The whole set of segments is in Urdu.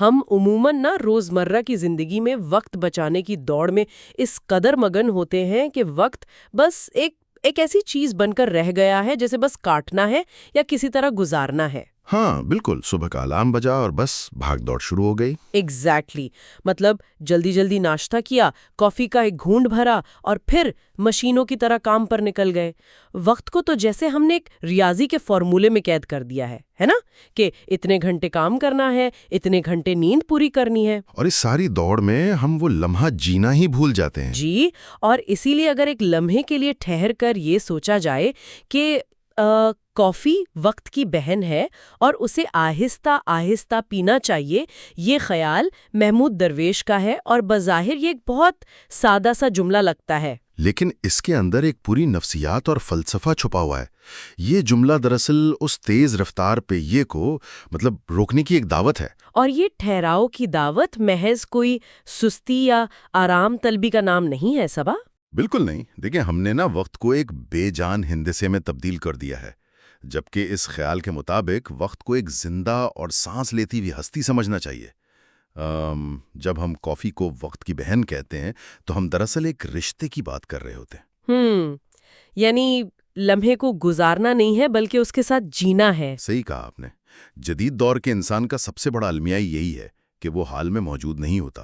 ہم عموماً نا روزمرہ کی زندگی میں وقت بچانے کی دوڑ میں اس قدر مگن ہوتے ہیں کہ وقت بس ایک ایسی چیز بن کر رہ گیا ہے جیسے بس کاٹنا ہے یا کسی طرح گزارنا ہے۔ ہاں بالکل، صبح کا الارم بجا اور بس بھاگ دوڑ شروع ہو گئی۔ ایگزیکٹلی مطلب جلدی جلدی ناشتہ کیا، کافی کا ایک گھونٹ بھرا اور پھر مشینوں کی طرح کام پر نکل گئے۔ وقت کو تو جیسے ہم نے ایک ریاضی کے فارمولے میں قید کر دیا ہے نا، کہ اتنے گھنٹے کام کرنا ہے، اتنے گھنٹے نیند پوری کرنی ہے۔ اور اس ساری دوڑ میں ہم وہ لمحہ جینا ہی بھول جاتے ہیں۔ جی، اور اسی لیے اگر ایک لمحے کے لیے ٹھہر کر یہ سوچا جائے کہ کافی وقت کی بہن ہے اور اسے آہستہ آہستہ پینا چاہیے، یہ خیال محمود درویش کا ہے اور بظاہر یہ ایک بہت سادہ سا جملہ لگتا ہے، لیکن اس کے اندر ایک پوری نفسیات اور فلسفہ چھپا ہوا ہے۔ یہ جملہ دراصل اس تیز رفتار پیے کو روکنے کی ایک دعوت ہے۔ اور یہ ٹھہراؤ کی دعوت محض کوئی سستی یا آرام طلبی کا نام نہیں ہے صبا۔ بالکل نہیں، دیکھیں ہم نے وقت کو ایک بے جان ہندسے میں تبدیل کر دیا ہے، جبکہ اس خیال کے مطابق وقت کو ایک زندہ اور سانس لیتی ہوئی ہستی سمجھنا چاہیے۔ جب ہم کافی کو وقت کی بہن کہتے ہیں تو ہم دراصل ایک رشتے کی بات کر رہے ہوتے ہیں۔ یعنی لمحے کو گزارنا نہیں ہے بلکہ اس کے ساتھ جینا ہے۔ صحیح کہا آپ نے۔ جدید دور کے انسان کا سب سے بڑا المیہ یہی ہے کہ وہ حال میں موجود نہیں ہوتا۔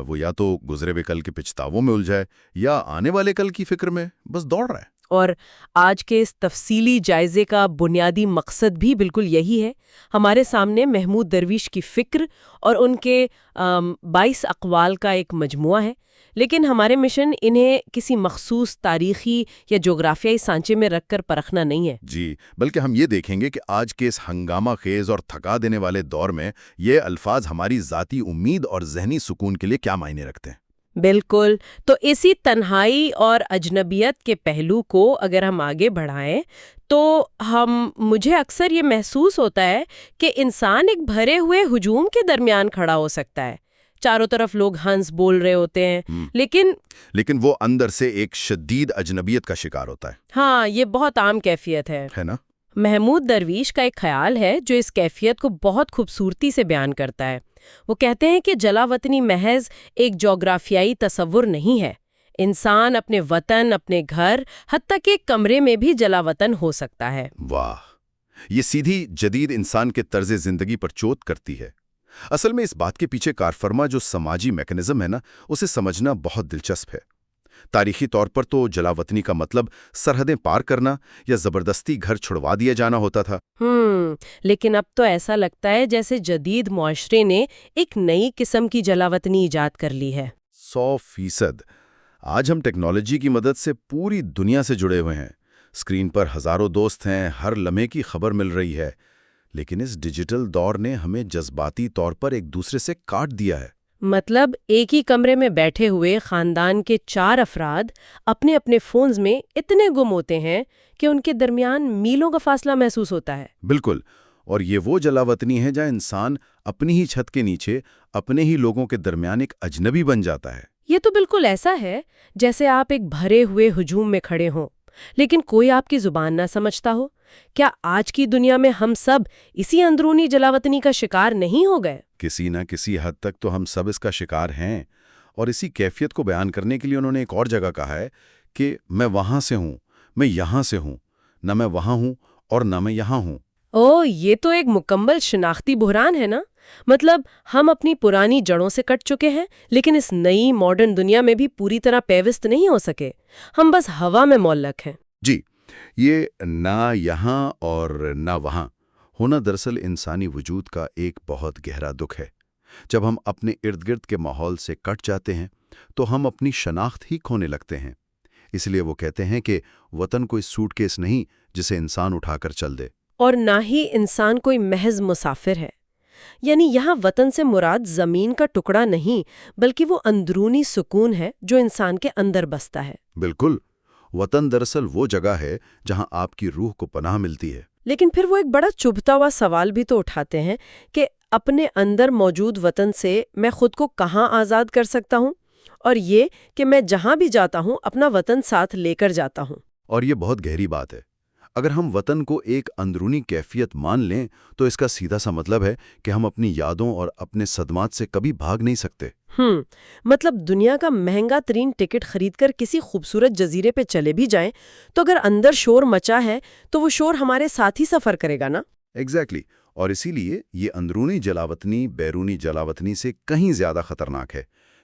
وہ یا تو گزرے ہوئے کل کے پچھتاووں میں الجھا ہے یا آنے والے کل کی فکر میں بس دوڑ رہا ہے۔ اور آج کے اس تفصیلی جائزے کا بنیادی مقصد بھی بالکل یہی ہے۔ ہمارے سامنے محمود درویش کی فکر اور ان کے 22 اقوال کا ایک مجموعہ ہے، لیکن ہمارے مشن انہیں کسی مخصوص تاریخی یا جغرافیائی سانچے میں رکھ کر پرکھنا نہیں ہے۔ جی، بلکہ ہم یہ دیکھیں گے کہ آج کے اس ہنگامہ خیز اور تھکا دینے والے دور میں یہ الفاظ ہماری ذاتی امید اور ذہنی سکون کے لیے کیا معنی رکھتے ہیں۔ بالکل، تو اسی تنہائی اور اجنبیت کے پہلو کو اگر ہم آگے بڑھائیں تو مجھے اکثر یہ محسوس ہوتا ہے کہ انسان ایک بھرے ہوئے ہجوم کے درمیان کھڑا ہو سکتا ہے۔ چاروں طرف لوگ ہنس بول رہے ہوتے ہیں، لیکن وہ اندر سے ایک شدید اجنبیت کا شکار ہوتا ہے۔ ہاں، یہ بہت عام کیفیت ہے نا؟ محمود درویش کا ایک خیال ہے جو اس کیفیت کو بہت خوبصورتی سے بیان کرتا ہے۔ وہ کہتے ہیں کہ جلا وطنی محض ایک جغرافیائی تصور نہیں ہے۔ انسان اپنے وطن، اپنے گھر، حتیٰ کہ کمرے میں بھی جلا وطن ہو سکتا ہے۔ واہ، یہ سیدھی جدید انسان کے طرز زندگی پر چوٹ کرتی ہے۔ اصل میں اس بات کے پیچھے کارفرما جو سماجی میکنزم ہے اسے سمجھنا بہت دلچسپ ہے۔ تاریخی طور پر تو جلا وطنی کا مطلب سرحدیں پار کرنا یا زبردستی گھر چھڑوا دیا جانا ہوتا تھا۔ لیکن اب تو ایسا لگتا ہے جیسے جدید معاشرے نے ایک نئی قسم کی جلا وطنی ایجاد کر لی ہے۔ 100%۔ آج ہم ٹیکنالوجی کی مدد سے پوری دنیا سے جڑے ہوئے ہیں۔ اسکرین پر ہزاروں دوست ہیں، ہر لمحے کی خبر مل رہی ہے، لیکن اس ڈیجیٹل دور نے ہمیں جذباتی طور پر ایک دوسرے سے کاٹ دیا ہے۔ مطلب ایک ہی کمرے میں بیٹھے ہوئے خاندان کے 4 افراد اپنے اپنے فونز میں اتنے گم ہوتے ہیں کہ ان کے درمیان میلوں کا فاصلہ محسوس ہوتا ہے۔ بالکل، اور یہ وہ جلا وطنی ہے جہاں انسان اپنی ہی چھت کے نیچے اپنے ہی لوگوں کے درمیان ایک اجنبی بن جاتا ہے۔ یہ تو بالکل ایسا ہے جیسے آپ ایک بھرے ہوئے ہجوم میں کھڑے ہوں لیکن کوئی آپ کی زبان نہ سمجھتا ہو۔ کیا آج کی دنیا میں ہم سب اسی اندرونی جلاوطنی کا شکار نہیں ہو گئے؟ کسی نہ کسی حد تک تو ہم سب اس کا شکار ہیں، اور اسی کیفیت کو بیان کرنے کے لیے انہوں نے ایک اور جگہ کہا ہے کہ میں وہاں سے ہوں، میں یہاں سے ہوں، نہ میں وہاں ہوں اور نہ میں یہاں ہوں۔ یہ تو ایک مکمل شناختی بحران ہے نا۔ مطلب ہم اپنی پرانی جڑوں سے کٹ چکے ہیں لیکن اس نئی ماڈرن دنیا میں بھی پوری طرح پیوست نہیں ہو سکے، ہم بس ہوا میں معلق ہیں۔ جی، یہ نہ یہاں اور نہ وہاں ہونا دراصل انسانی وجود کا ایک بہت گہرا دکھ ہے۔ جب ہم اپنے ارد گرد کے ماحول سے کٹ جاتے ہیں تو ہم اپنی شناخت ہی کھونے لگتے ہیں۔ اس لیے وہ کہتے ہیں کہ وطن کوئی سوٹ کیس نہیں جسے انسان اٹھا کر چل دے، اور نہ ہی انسان کوئی محض مسافر ہے۔ یعنی یہاں وطن سے مراد زمین کا ٹکڑا نہیں بلکہ وہ اندرونی سکون ہے جو انسان کے اندر بستا ہے۔ بالکل، وطن دراصل وہ جگہ ہے جہاں آپ کی روح کو پناہ ملتی ہے۔ لیکن پھر وہ ایک بڑا چبھتا ہوا سوال بھی تو اٹھاتے ہیں کہ اپنے اندر موجود وطن سے میں خود کو کہاں آزاد کر سکتا ہوں، اور یہ کہ میں جہاں بھی جاتا ہوں اپنا وطن ساتھ لے کر جاتا ہوں۔ اور یہ بہت گہری بات ہے۔ اگر ہم وطن کو ایک اندرونی کیفیت مان لیں تو اس کا سیدھا سا مطلب ہے کہ ہم اپنی یادوں اور اپنے صدمات سے کبھی بھاگ نہیں سکتے۔ مطلب دنیا کا مہنگا ترین ٹکٹ خرید کر کسی خوبصورت جزیرے پہ چلے بھی جائیں تو اگر اندر شور مچا ہے تو وہ شور ہمارے ساتھ ہی سفر کرے گا نا؟ ایگزیکٹلی اور اسی لیے یہ اندرونی جلاوطنی بیرونی جلاوطنی سے کہیں زیادہ خطرناک ہے۔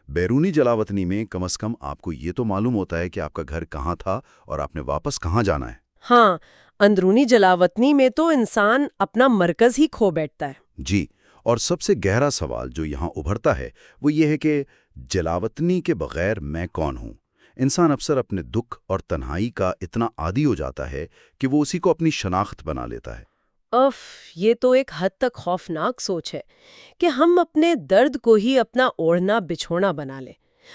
بیرونی جلاوطنی میں کم از کم آپ کو یہ تو معلوم ہوتا ہے کہ آپ کا گھر کہاں تھا اور آپ نے واپس کہاں جانا ہے۔ ہاں، اندرونی جلاوطنی میں تو انسان اپنا مرکز ہی کھو بیٹھتا ہے۔ جی، اور سب سے گہرا سوال جو یہاں ابھرتا ہے وہ یہ ہے کہ جلاوطنی کے بغیر میں کون ہوں؟ انسان اکثر اپنے دکھ اور تنہائی کا اتنا عادی ہو جاتا ہے کہ وہ اسی کو اپنی شناخت بنا لیتا ہے۔ یہ تو ایک حد تک خوفناک سوچ ہے کہ ہم اپنے درد کو ہی اپنا اوڑھنا بچھونا بنا لیں۔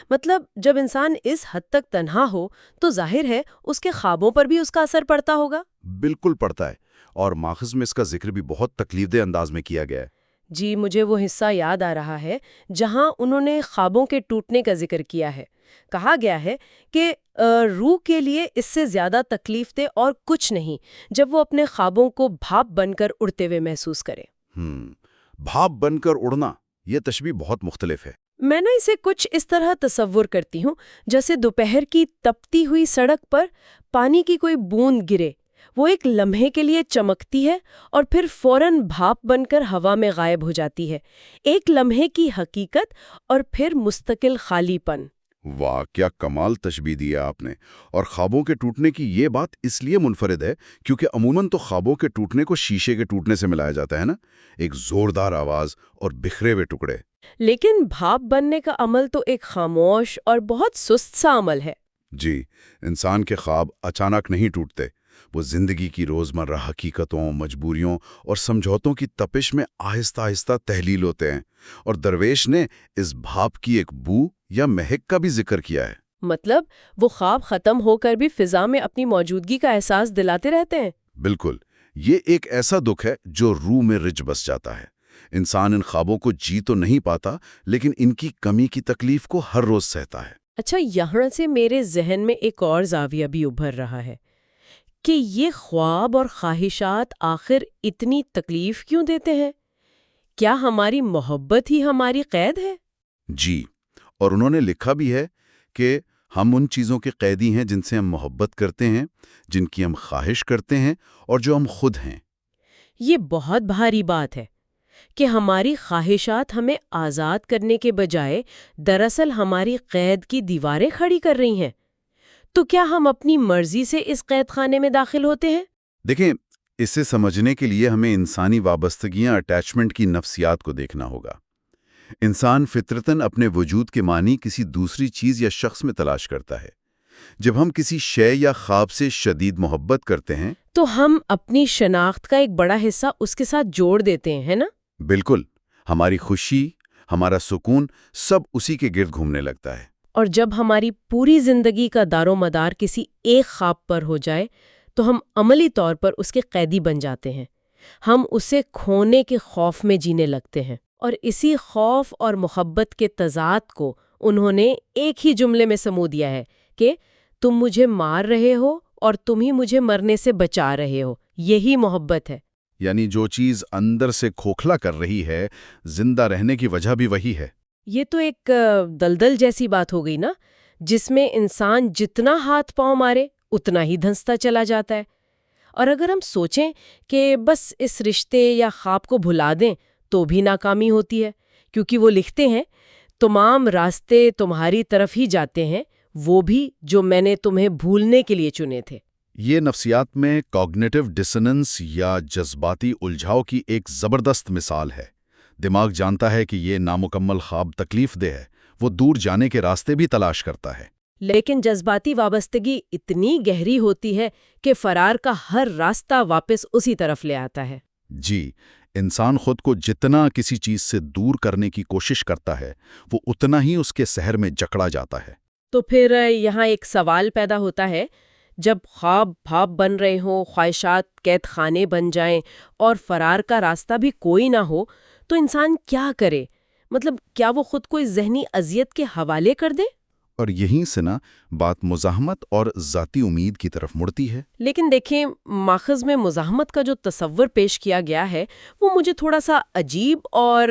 مطلب جب انسان اس حد تک تنہا ہو تو ظاہر ہے اس کے خوابوں پر بھی اس کا اثر پڑتا ہوگا۔ بالکل پڑتا ہے، اور ماخذ میں اس کا ذکر بھی بہت تکلیف دہ انداز میں کیا گیا ہے۔ جی، مجھے وہ حصہ یاد آ رہا ہے جہاں انہوں نے خوابوں کے ٹوٹنے کا ذکر کیا ہے۔ کہا گیا ہے کہ روح کے لیے اس سے زیادہ تکلیف دہ اور کچھ نہیں جب وہ اپنے خوابوں کو بھاپ بن کر اڑتے ہوئے محسوس کرے۔ بھاپ بن کر اڑنا، یہ تشبیہ بہت مختلف ہے۔ میں نا اسے کچھ اس طرح تصور کرتی ہوں جیسے دوپہر کی تپتی ہوئی سڑک پر پانی کی کوئی بوند گرے، وہ ایک لمحے کے لیے چمکتی ہے اور پھر فوراً بھاپ بن کر ہوا میں غائب ہو جاتی ہے۔ ایک لمحے کی حقیقت اور پھر مستقل خالی پن۔ واہ، کیا کمال تشبیہ دیا آپ نے۔ اور خوابوں کے ٹوٹنے کی یہ بات اس لیے منفرد ہے کیونکہ عموماً تو خوابوں کے ٹوٹنے کو شیشے کے ٹوٹنے سے ملایا جاتا ہے نا، ایک زوردار آواز اور بکھرے ہوئے ٹکڑے۔ لیکن بھاپ بننے کا عمل تو ایک خاموش اور بہت سست سا عمل ہے۔ جی، انسان کے خواب اچانک نہیں ٹوٹتے، وہ زندگی کی روزمرہ حقیقتوں، مجبوریوں اور سمجھوتوں کی تپش میں آہستہ آہستہ تحلیل ہوتے ہیں، اور درویش نے اس بھاپ کی ایک بو یا مہک کا بھی ذکر کیا ہے۔ مطلب وہ خواب ختم ہو کر بھی فضا میں اپنی موجودگی کا احساس دلاتے رہتے ہیں۔ بالکل، یہ ایک ایسا دکھ ہے جو روح میں رچ بس جاتا ہے۔ انسان ان خوابوں کو جی تو نہیں پاتا، لیکن ان کی کمی کی تکلیف کو ہر روز سہتا ہے۔ اچھا، یہاں سے میرے ذہن میں ایک اور زاویہ بھی ابھر رہا ہے کہ یہ خواب اور خواہشات آخر اتنی تکلیف کیوں دیتے ہیں؟ کیا ہماری محبت ہی ہماری قید ہے؟ جی، اور انہوں نے لکھا بھی ہے کہ ہم ان چیزوں کے قیدی ہیں جن سے ہم محبت کرتے ہیں، جن کی ہم خواہش کرتے ہیں اور جو ہم خود ہیں۔ یہ بہت بھاری بات ہے کہ ہماری خواہشات ہمیں آزاد کرنے کے بجائے دراصل ہماری قید کی دیواریں کھڑی کر رہی ہیں۔ تو کیا ہم اپنی مرضی سے اس قید خانے میں داخل ہوتے ہیں؟ دیکھیں، اسے سمجھنے کے لیے ہمیں انسانی وابستگیاں، اٹیچمنٹ کی نفسیات کو دیکھنا ہوگا۔ انسان فطرتاً اپنے وجود کے معنی کسی دوسری چیز یا شخص میں تلاش کرتا ہے۔ جب ہم کسی شے یا خواب سے شدید محبت کرتے ہیں تو ہم اپنی شناخت کا ایک بڑا حصہ اس کے ساتھ جوڑ دیتے ہیں، ہے نا؟ بالکل، ہماری خوشی، ہمارا سکون سب اسی کے گرد گھومنے لگتا ہے۔ اور جب ہماری پوری زندگی کا دار و مدار کسی ایک خواب پر ہو جائے تو ہم عملی طور پر اس کے قیدی بن جاتے ہیں۔ ہم اسے کھونے کے خوف میں جینے لگتے ہیں، اور اسی خوف اور محبت کے تضاد کو انہوں نے ایک ہی جملے میں سمو دیا ہے کہ تم مجھے مار رہے ہو اور تم ہی مجھے مرنے سے بچا رہے ہو۔ یہی محبت ہے۔ یعنی جو چیز اندر سے کھوکھلا کر رہی ہے، زندہ رہنے کی وجہ بھی وہی ہے۔ یہ تو ایک دلدل جیسی بات ہو گئی نا، جس میں انسان جتنا ہاتھ پاؤں مارے اتنا ہی دھنستا چلا جاتا ہے۔ اور اگر ہم سوچیں کہ بس اس رشتے یا خواب کو بھلا دیں تو بھی ناکامی ہوتی ہے، کیونکہ وہ لکھتے ہیں تمام راستے تمہاری طرف ہی جاتے ہیں، وہ بھی جو میں نے تمہیں بھولنے کے لیے چنے تھے۔ یہ نفسیات میں کوگنیٹو ڈسوننس یا جذباتی الجھاؤ کی ایک زبردست مثال ہے۔ دماغ جانتا ہے کہ یہ نامکمل خواب تکلیف دہ ہے، وہ دور جانے کے راستے بھی تلاش کرتا ہے۔ لیکن جذباتی وابستگی اتنی گہری ہوتی ہے کہ فرار کا ہر راستہ واپس اسی طرف لے آتا ہے۔ جی، انسان خود کو جتنا کسی چیز سے دور کرنے کی کوشش کرتا ہے، وہ اتنا ہی اس کے سحر میں جکڑا جاتا ہے۔ تو پھر یہاں ایک سوال پیدا ہوتا ہے، جب خواب بھاپ بن رہے ہوں، خواہشات قید خانے بن جائیں اور فرار کا راستہ بھی کوئی نہ ہو، تو انسان کیا کرے؟ مطلب کیا وہ خود کو اس ذہنی اذیت کے حوالے کر دے؟ اور یہیں سے نا بات مزاحمت اور ذاتی امید کی طرف مڑتی ہے۔ لیکن دیکھیں، ماخذ میں مزاحمت کا جو تصور پیش کیا گیا ہے وہ مجھے تھوڑا سا عجیب اور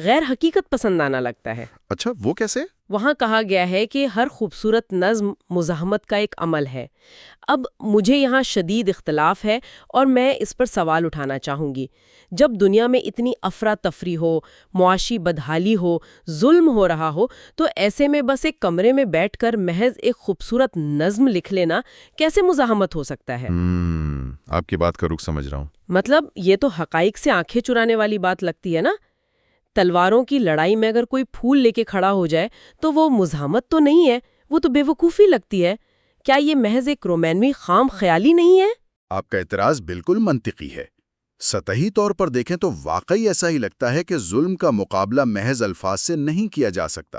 غیر حقیقت پسندانہ لگتا ہے۔ اچھا، وہ کیسے؟ وہاں کہا گیا ہے کہ ہر خوبصورت نظم مزاحمت کا ایک عمل ہے۔ اب مجھے یہاں شدید اختلاف ہے اور میں اس پر سوال اٹھانا چاہوں گی۔ جب دنیا میں اتنی افراتفری ہو، معاشی بدحالی ہو، ظلم ہو رہا ہو، تو ایسے میں بس ایک کمرے میں بیٹھ کر محض ایک خوبصورت نظم لکھ لینا کیسے مزاحمت ہو سکتا ہے؟ آپ کی بات کا رخ سمجھ رہا ہوں۔ مطلب یہ تو حقائق سے آنکھیں چرانے والی بات لگتی ہے نا۔ تلواروں کی لڑائی میں اگر کوئی پھول لے کے کھڑا ہو جائے تو وہ مزاحمت تو نہیں ہے، وہ تو بے وقوفی لگتی ہے۔ کیا یہ محض ایک رومانوی خام خیالی نہیں ہے؟ آپ کا اعتراض بالکل منطقی ہے۔ سطحی طور پر دیکھیں تو واقعی ایسا ہی لگتا ہے کہ ظلم کا مقابلہ محض الفاظ سے نہیں کیا جا سکتا،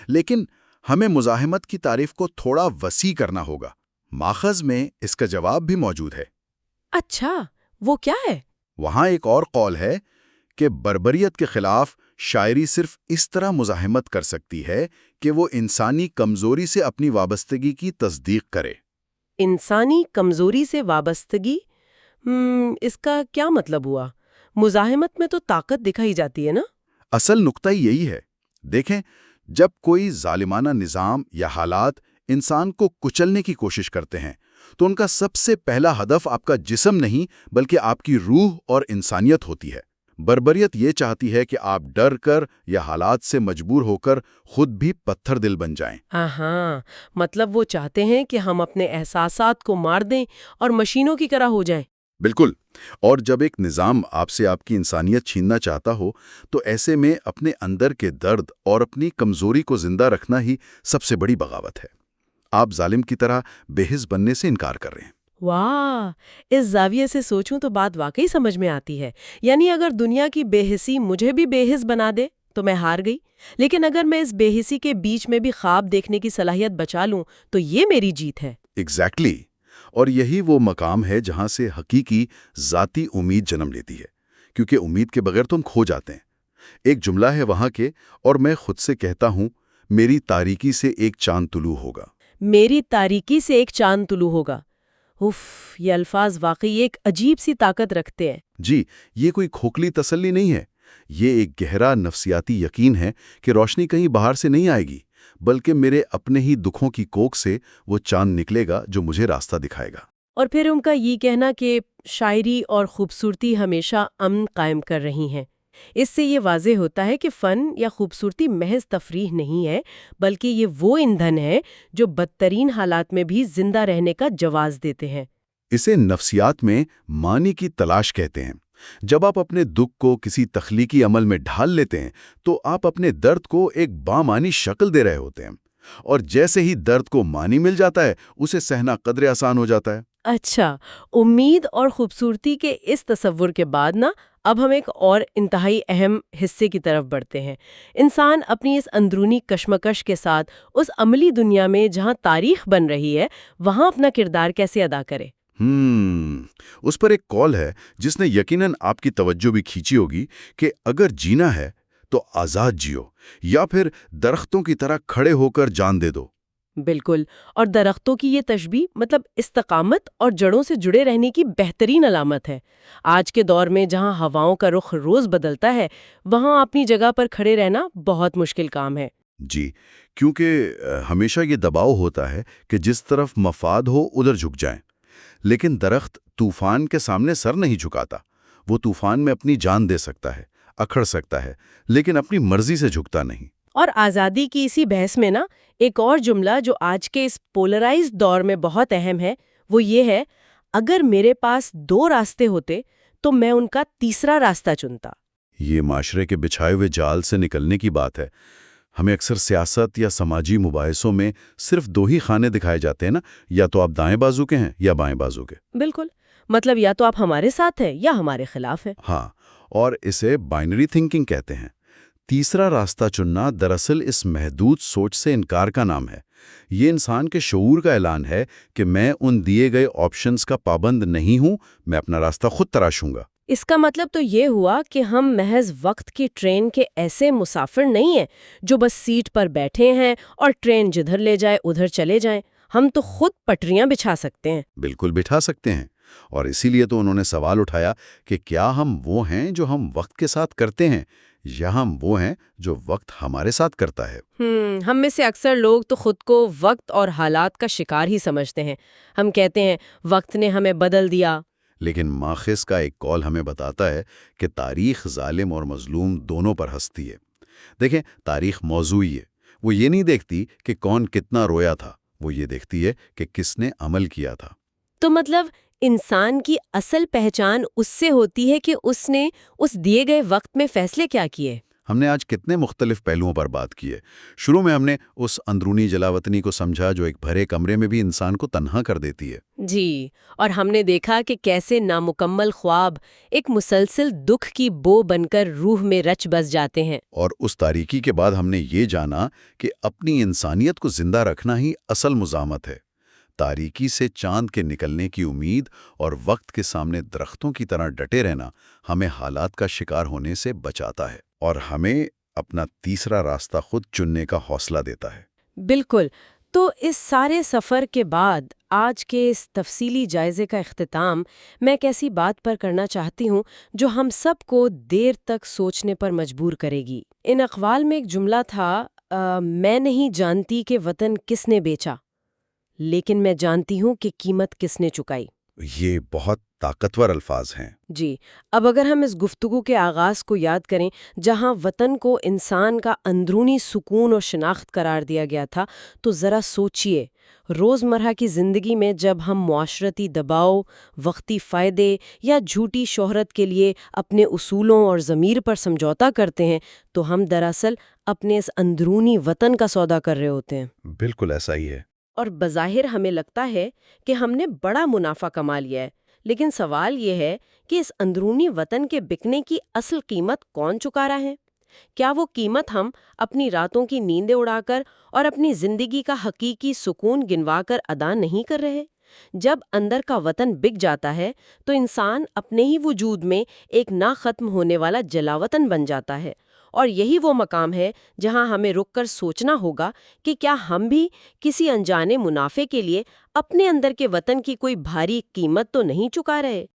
لیکن ہمیں مزاحمت کی تعریف کو تھوڑا وسیع کرنا ہوگا۔ ماخذ میں اس کا جواب بھی موجود ہے۔ اچھا، وہ کیا ہے؟ وہاں ایک اور قول ہے کہ بربریت کے خلاف شاعری صرف اس طرح مزاحمت کر سکتی ہے کہ وہ انسانی کمزوری سے اپنی وابستگی کی تصدیق کرے۔ انسانی کمزوری سے وابستگی؟ اس کا کیا مطلب ہوا؟ مزاحمت میں تو طاقت دکھائی جاتی ہے نا؟ اصل نقطہ یہی ہے۔ دیکھیں، جب کوئی ظالمانہ نظام یا حالات انسان کو کچلنے کی کوشش کرتے ہیں تو ان کا سب سے پہلا ہدف آپ کا جسم نہیں بلکہ آپ کی روح اور انسانیت ہوتی ہے۔ بربریت یہ چاہتی ہے کہ آپ ڈر کر یا حالات سے مجبور ہو کر خود بھی پتھر دل بن جائیں۔ ہاں، مطلب وہ چاہتے ہیں کہ ہم اپنے احساسات کو مار دیں اور مشینوں کی طرح ہو جائیں۔ بالکل، اور جب ایک نظام آپ سے آپ کی انسانیت چھیننا چاہتا ہو تو ایسے میں اپنے اندر کے درد اور اپنی کمزوری کو زندہ رکھنا ہی سب سے بڑی بغاوت ہے۔ آپ ظالم کی طرح بے حس بننے سے انکار کر رہے ہیں۔ واہ، اس زاویے سے سوچوں تو بات واقعی سمجھ میں آتی ہے۔ یعنی اگر دنیا کی بے حسی مجھے بھی بے حس بنا دے تو میں ہار گئی، لیکن اگر میں اس بے حسی کے بیچ میں بھی خواب دیکھنے کی صلاحیت بچا لوں تو یہ میری جیت ہے۔ ایگزیکٹلی، اور یہی وہ مقام ہے جہاں سے حقیقی ذاتی امید جنم لیتی ہے، کیونکہ امید کے بغیر تو ہم کھو جاتے ہیں۔ ایک جملہ ہے وہاں کے، اور میں خود سے کہتا ہوں، میری تاریکی سے ایک چاند طلوع ہوگا۔ میری تاریکی سے ایک چاند طلوع ہوگا۔ اف، یہ الفاظ واقعی ایک عجیب سی طاقت رکھتے ہیں۔ جی، یہ کوئی کھوکھلی تسلی نہیں ہے، یہ ایک گہرا نفسیاتی یقین ہے کہ روشنی کہیں باہر سے نہیں آئے گی، بلکہ میرے اپنے ہی دکھوں کی کوکھ سے وہ چاند نکلے گا جو مجھے راستہ دکھائے گا۔ اور پھر ان کا یہ کہنا کہ شاعری اور خوبصورتی ہمیشہ امن قائم کر رہی ہیں، اس سے یہ واضح ہوتا ہے کہ فن یا خوبصورتی محض تفریح نہیں ہے، بلکہ یہ وہ ایندھن ہے جو بدترین حالات میں بھی زندہ رہنے کا جواز دیتے ہیں۔ اسے نفسیات میں معنی کی تلاش کہتے ہیں۔ جب آپ اپنے دکھ کو کسی تخلیقی عمل میں ڈھال لیتے ہیں تو آپ اپنے درد کو ایک بامعنی شکل دے رہے ہوتے ہیں، اور جیسے ہی درد کو معنی مل جاتا ہے اسے سہنا قدرے آسان ہو جاتا ہے۔ اچھا، امید اور خوبصورتی کے اس تصور کے بعد نا اب ہم ایک اور انتہائی اہم حصے کی طرف بڑھتے ہیں۔ انسان اپنی اس اندرونی کشمکش کے ساتھ اس عملی دنیا میں جہاں تاریخ بن رہی ہے وہاں اپنا کردار کیسے ادا کرے؟ اس پر ایک قول ہے جس نے یقیناً آپ کی توجہ بھی کھینچی ہوگی کہ اگر جینا ہے تو آزاد جیو، یا پھر درختوں کی طرح کھڑے ہو کر جان دے دو۔ بالکل، اور درختوں کی یہ تشبیہ مطلب استقامت اور جڑوں سے جڑے رہنے کی بہترین علامت ہے۔ آج کے دور میں جہاں ہواؤں کا رخ روز بدلتا ہے وہاں اپنی جگہ پر کھڑے رہنا بہت مشکل کام ہے۔ جی، کیونکہ ہمیشہ یہ دباؤ ہوتا ہے کہ جس طرف مفاد ہو ادھر جھک جائیں، لیکن درخت طوفان کے سامنے سر نہیں جھکاتا۔ وہ طوفان میں اپنی جان دے سکتا ہے، اکھڑ سکتا ہے، لیکن اپنی مرضی سے جھکتا نہیں۔ اور آزادی کی اسی بحث میں نا ایک اور جملہ جو آج کے اس پولرائزڈ دور میں بہت اہم ہے وہ یہ ہے، اگر میرے پاس 2 راستے ہوتے تو میں ان کا تیسرا راستہ چنتا۔ یہ معاشرے کے بچھائے ہوئے جال سے نکلنے کی بات ہے۔ ہمیں اکثر سیاست یا سماجی مباحثوں میں صرف 2 ہی خانے دکھائے جاتے ہیں نا، یا تو آپ دائیں بازو کے ہیں یا بائیں بازو کے۔ بالکل، مطلب یا تو آپ ہمارے ساتھ ہیں یا ہمارے خلاف ہیں۔ ہاں، اور اسے بائنری تھنکنگ کہتے ہیں۔ تیسرا راستہ چننا دراصل اس محدود سوچ سے انکار کا نام ہے۔ یہ انسان کے شعور کا اعلان ہے کہ میں ان دیے گئے آپشنز کا پابند نہیں ہوں، میں اپنا راستہ خود تراشوں گا۔ اس کا مطلب تو یہ ہوا کہ ہم محض وقت کی ٹرین کے ایسے مسافر نہیں ہیں جو بس سیٹ پر بیٹھے ہیں اور ٹرین جدھر لے جائے ادھر چلے جائیں۔ ہم تو خود پٹریاں بچھا سکتے ہیں۔ بالکل بٹھا سکتے ہیں، اور اسی لیے تو انہوں نے سوال اٹھایا کہ کیا ہم وہ ہیں جو ہم وقت کے ساتھ کرتے ہیں، یا ہم وہ ہیں جو وقت ہمارے ساتھ کرتا ہے؟ ہم میں سے اکثر لوگ تو خود کو وقت اور حالات کا شکار ہی سمجھتے ہیں۔ ہم کہتے ہیں وقت نے ہمیں بدل دیا۔ لیکن ماخذ کا ایک قول ہمیں بتاتا ہے کہ تاریخ ظالم اور مظلوم دونوں پر ہنستی ہے۔ دیکھیں، تاریخ موضوعی ہے، وہ یہ نہیں دیکھتی کہ کون کتنا رویا تھا، وہ یہ دیکھتی ہے کہ کس نے عمل کیا تھا۔ تو مطلب انسان کی اصل پہچان اس سے ہوتی ہے کہ اس نے اس دیے گئے وقت میں فیصلے کیا کیے۔ ہم نے آج کتنے مختلف پہلوؤں پر بات کی ہے۔ شروع میں ہم نے اس اندرونی جلاوطنی کو سمجھا جو ایک بھرے کمرے میں بھی انسان کو تنہا کر دیتی ہے۔ جی، اور ہم نے دیکھا کہ کیسے نامکمل خواب ایک مسلسل دکھ کی بو بن کر روح میں رچ بس جاتے ہیں۔ اور اس تاریکی کے بعد ہم نے یہ جانا کہ اپنی انسانیت کو زندہ رکھنا ہی اصل مزاحمت ہے۔ تاریکی سے چاند کے نکلنے کی امید اور وقت کے سامنے درختوں کی طرح ڈٹے رہنا ہمیں حالات کا شکار ہونے سے بچاتا ہے، اور ہمیں اپنا تیسرا راستہ خود چننے کا حوصلہ دیتا ہے۔ بالکل۔ تو اس سارے سفر کے بعد آج کے اس تفصیلی جائزے کا اختتام میں ایک ایسی بات پر کرنا چاہتی ہوں جو ہم سب کو دیر تک سوچنے پر مجبور کرے گی۔ ان اقوال میں ایک جملہ تھا، میں نہیں جانتی کہ وطن کس نے بیچا، لیکن میں جانتی ہوں کہ قیمت کس نے چکائی۔ یہ بہت طاقتور الفاظ ہیں۔ جی، اب اگر ہم اس گفتگو کے آغاز کو یاد کریں جہاں وطن کو انسان کا اندرونی سکون اور شناخت قرار دیا گیا تھا، تو ذرا سوچئے، روزمرہ کی زندگی میں جب ہم معاشرتی دباؤ، وقتی فائدے یا جھوٹی شہرت کے لیے اپنے اصولوں اور ضمیر پر سمجھوتا کرتے ہیں تو ہم دراصل اپنے اس اندرونی وطن کا سودا کر رہے ہوتے ہیں۔ بالکل ایسا ہی ہے۔ اور بظاہر ہمیں لگتا ہے کہ ہم نے بڑا منافع کما لیا ہے، لیکن سوال یہ ہے کہ اس اندرونی وطن کے بکنے کی اصل قیمت کون چکا رہا ہے؟ کیا وہ قیمت ہم اپنی راتوں کی نیندیں اڑا کر اور اپنی زندگی کا حقیقی سکون گنوا کر ادا نہیں کر رہے؟ جب اندر کا وطن بک جاتا ہے تو انسان اپنے ہی وجود میں ایک نہ ختم ہونے والا جلاوطن بن جاتا ہے، اور یہی وہ مقام ہے جہاں ہمیں رک کر سوچنا ہوگا کہ کیا ہم بھی کسی انجانے منافع کے لیے اپنے اندر کے وطن کی کوئی بھاری قیمت تو نہیں چکا رہے۔